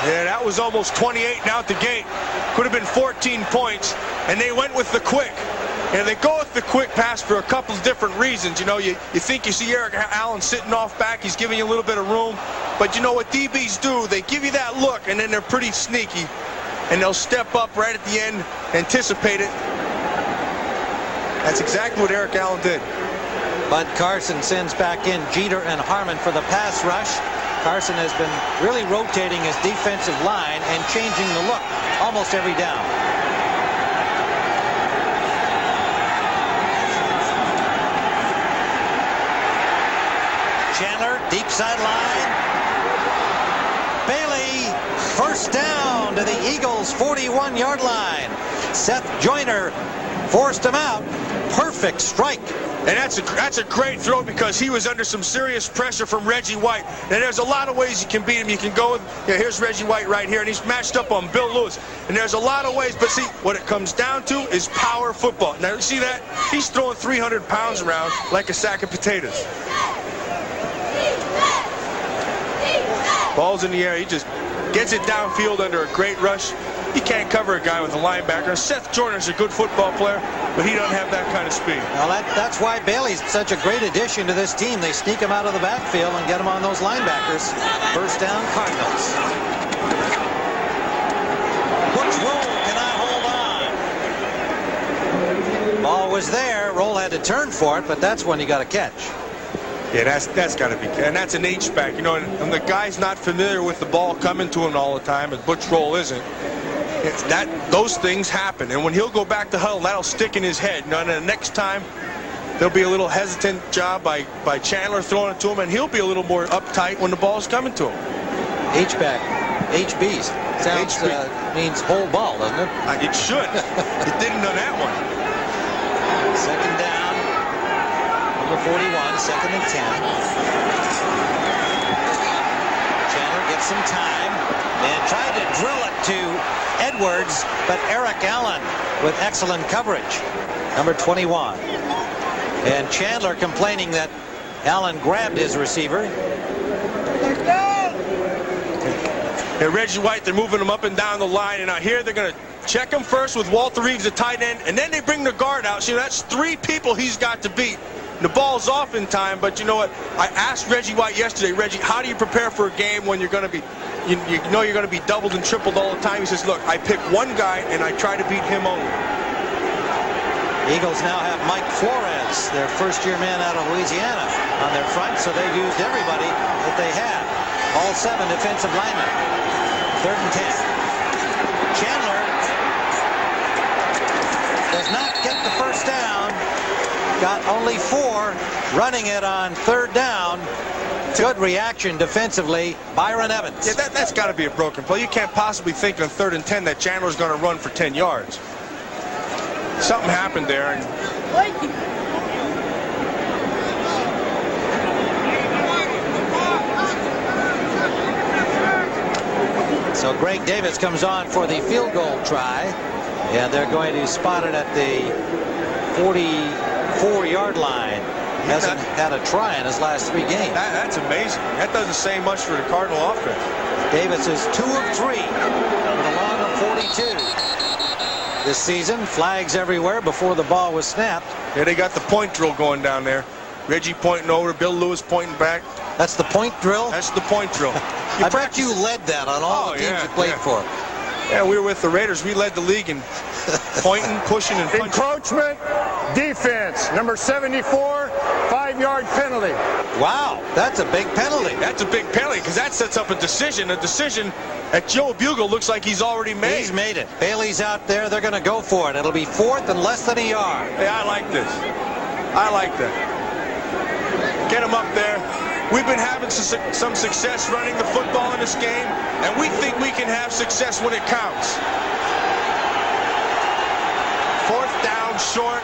Yeah, that was almost 28 out the gate. Could have been 14 points, and they went with the quick. And they go with the quick pass for a couple of different reasons. You know, you think you see Eric Allen sitting off back. He's giving you a little bit of room. But you know what DBs do? They give you that look, and then they're pretty sneaky. And they'll step up right at the end, anticipate it. That's exactly what Eric Allen did. Bud Carson sends back in Jeter and Harmon for the pass rush. Carson has been really rotating his defensive line and changing the look almost every down. Chandler, deep sideline. Bailey, first down to the Eagles' 41-yard line. Seth Joyner forced him out. Perfect strike. And that's a great throw because he was under some serious pressure from Reggie White. And there's a lot of ways you can beat him. You can go with, here's Reggie White right here, and he's matched up on Bill Lewis. And there's a lot of ways, but see, what it comes down to is power football. Now, you see that? He's throwing 300 pounds around like a sack of potatoes. Ball's in the air. He just gets it downfield under a great rush. You can't cover a guy with a linebacker. Seth Joyner's a good football player, but he doesn't have that kind of speed. Well, that's why Bailey's such a great addition to this team. They sneak him out of the backfield and get him on those linebackers. First down, Cardinals. Which Roll cannot hold on. Ball was there. Roll had to turn for it, but that's when you got to catch. Yeah, that's got to be, and that's an H-back, you know, and the guy's not familiar with the ball coming to him all the time, and Butch Roll isn't. It's those things happen, and when he'll go back to huddle, that'll stick in his head. You know, and the next time, there'll be a little hesitant job by Chandler throwing it to him, and he'll be a little more uptight when the ball's coming to him. H-back, HBs. Sounds means whole ball, doesn't it? It should. It didn't on that one. Second down. Number 41, second and 10. Chandler gets some time and tried to drill it to Edwards, but Eric Allen with excellent coverage. Number 21. And Chandler complaining that Allen grabbed his receiver. And Reggie White, they're moving him up and down the line, and out here they're going to check him first with Walter Reeves, the tight end, and then they bring the guard out. So that's 3 people he's got to beat. The ball's off in time, but you know what? I asked Reggie White yesterday, Reggie, how do you prepare for a game when you're going to be, you know you're going to be doubled and tripled all the time? He says, look, I pick one guy and I try to beat him only. Eagles now have Mike Flores, their first-year man out of Louisiana, on their front, so they used everybody that they had. All 7 defensive linemen. Third and 10. Chandler does not get the first down. Got only 4, running it on third down. Good reaction defensively, Byron Evans. Yeah, that's got to be a broken play. You can't possibly think on 3rd and 10 that Chandler's going to run for 10 yards. Something happened there. And so Greg Davis comes on for the field goal try, and they're going to spot it at the 44-yard line. Hasn't had a try in his last 3 games. That's amazing. That doesn't say much for the Cardinal offense. Davis is 2 of 3 with a long of 42 this season. Flags everywhere before the ball was snapped. Yeah, they got the point drill going down there. Reggie pointing over, Bill Lewis pointing back. That's the point drill? That's the point drill. I bet you led that on all the teams you played for. Yeah, we were with the Raiders. We led the league in pointing, pushing, and punching. Encroachment, defense, number 74, 5-yard penalty. Wow, that's a big penalty. That's a big penalty because that sets up a decision that Joe Bugle looks like he's already made. He's made it. Bailey's out there. They're going to go for it. It'll be 4th and less than a yard. Hey, I like this. I like that. Get him up there. We've been having some success running the football in this game, and we think we can have success when it counts. 4th down, short.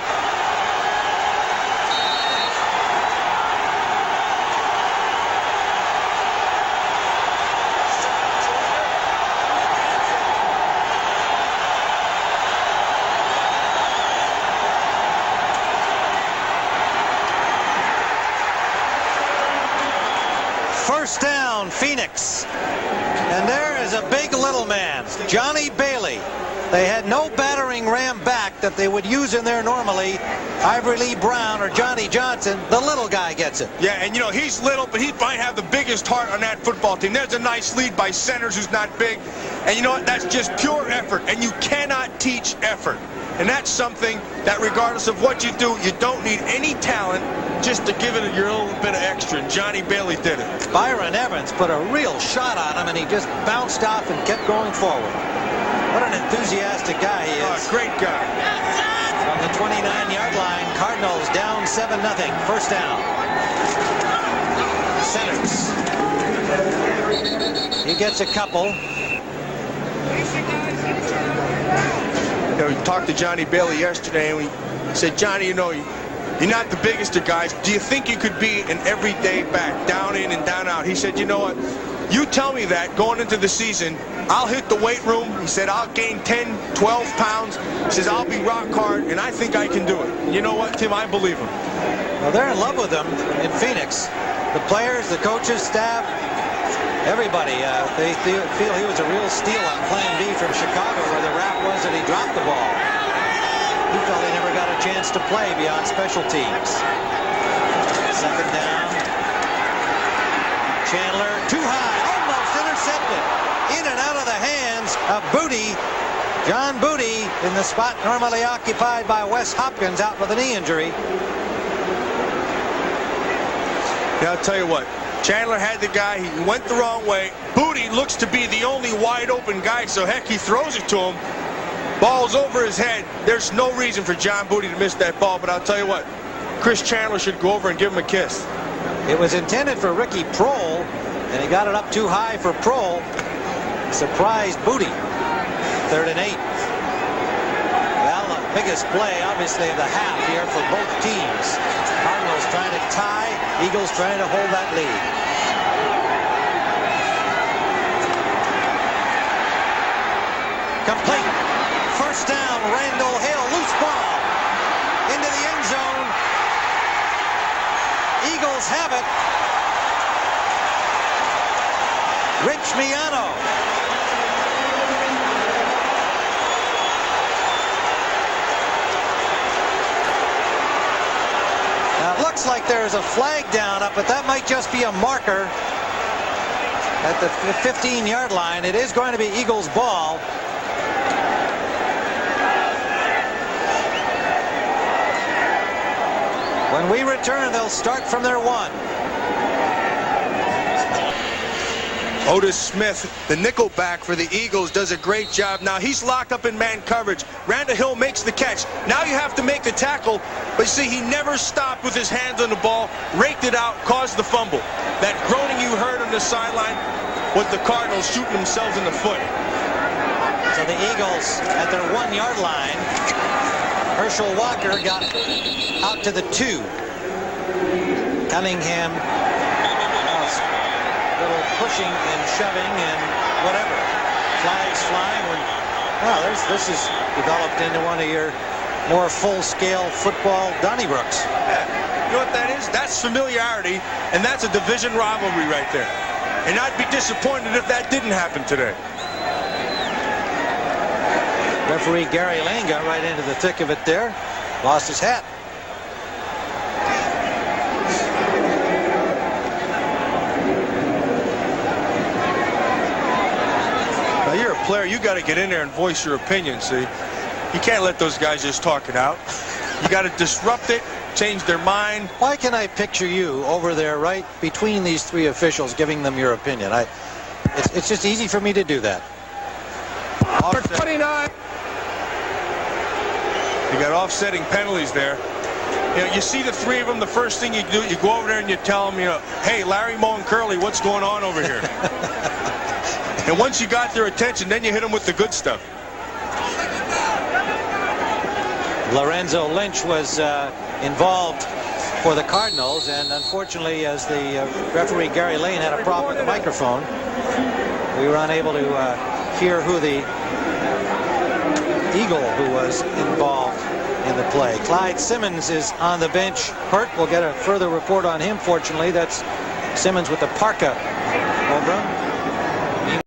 First down, Phoenix. And there is a big little man, Johnny Bailey. They had no battering ram back that they would use in there normally. Ivory Lee Brown or Johnny Johnson, the little guy gets it. Yeah, and you know, he's little, but he might have the biggest heart on that football team. There's a nice lead by Centers, who's not big. And you know what? That's just pure effort, and you cannot teach effort. And that's something that regardless of what you do, you don't need any talent just to give it your little bit of extra. And Johnny Bailey did it. Byron Evans put a real shot on him, and he just bounced off and kept going forward. What an enthusiastic guy he is. Oh, great guy. From the 29-yard line, Cardinals down 7-0. First down. Centers. He gets a couple. You know, we talked to Johnny Bailey yesterday, and we said, Johnny, you know, you're not the biggest of guys. Do you think you could be an everyday back, down in and down out? He said, you know what? You tell me that going into the season, I'll hit the weight room. He said, I'll gain 10, 12 pounds. He says, I'll be rock hard, and I think I can do it. You know what, Tim? I believe him. Well, they're in love with him in Phoenix. The players, the coaches, staff, everybody, they feel he was a real steal on Plan B from Chicago, where the rap was that he dropped the ball. He felt he never got a chance to play beyond special teams. Second down. Chandler, too high, almost intercepted. In and out of the hands of Booty. John Booty in the spot normally occupied by Wes Hopkins, out with a knee injury. Yeah, I'll tell you what. Chandler had the guy. He went the wrong way. Booty looks to be the only wide open guy, so heck, he throws it to him. Ball's over his head. There's no reason for John Booty to miss that ball, but I'll tell you what. Chris Chandler should go over and give him a kiss. It was intended for Ricky Prohl, and he got it up too high for Prohl. Surprised Booty. 3rd and 8. Well, the biggest play, obviously, of the half here for both teams. Cardinals trying to tie, Eagles trying to hold that lead. Complete. First down, Randall Hill, loose ball into the end zone. Eagles have it. Rich Miano. Now it looks like there's a flag down up, but that might just be a marker at the 15-yard line. It is going to be Eagles ball. When we return, they'll start from their 1. Otis Smith, the nickelback for the Eagles, does a great job. Now he's locked up in man coverage. Randall Hill makes the catch. Now you have to make the tackle, but you see, he never stopped with his hands on the ball, raked it out, caused the fumble. That groaning you heard on the sideline was the Cardinals shooting themselves in the foot. So the Eagles at their 1-yard line. Herschel Walker got out to the 2. Cunningham, little pushing and shoving and whatever. Flags flying. Wow, this is developed into one of your more full-scale football Donnybrooks. You know what that is? That's familiarity, and that's a division rivalry right there. And I'd be disappointed if that didn't happen today. Referee Gary Lane got right into the thick of it there. Lost his hat. Now you're a player. You got to get in there and voice your opinion. See, you can't let those guys just talk it out. You got to disrupt it, change their mind. Why can I picture you over there right between these 3 officials giving them your opinion? It's just easy for me to do that. Number 29. You got offsetting penalties there. You know, you see the 3 of them, the first thing you do, you go over there and you tell them, you know, hey, Larry, Moe, and Curly, what's going on over here? And once you got their attention, then you hit them with the good stuff. Lorenzo Lynch was involved for the Cardinals, and unfortunately, as the referee Gary Lane had a problem with the microphone, we were unable to hear who the Eagle who was involved in the play. Clyde Simmons is on the bench hurt. We'll get a further report on him. Fortunately, that's Simmons with the parka over him.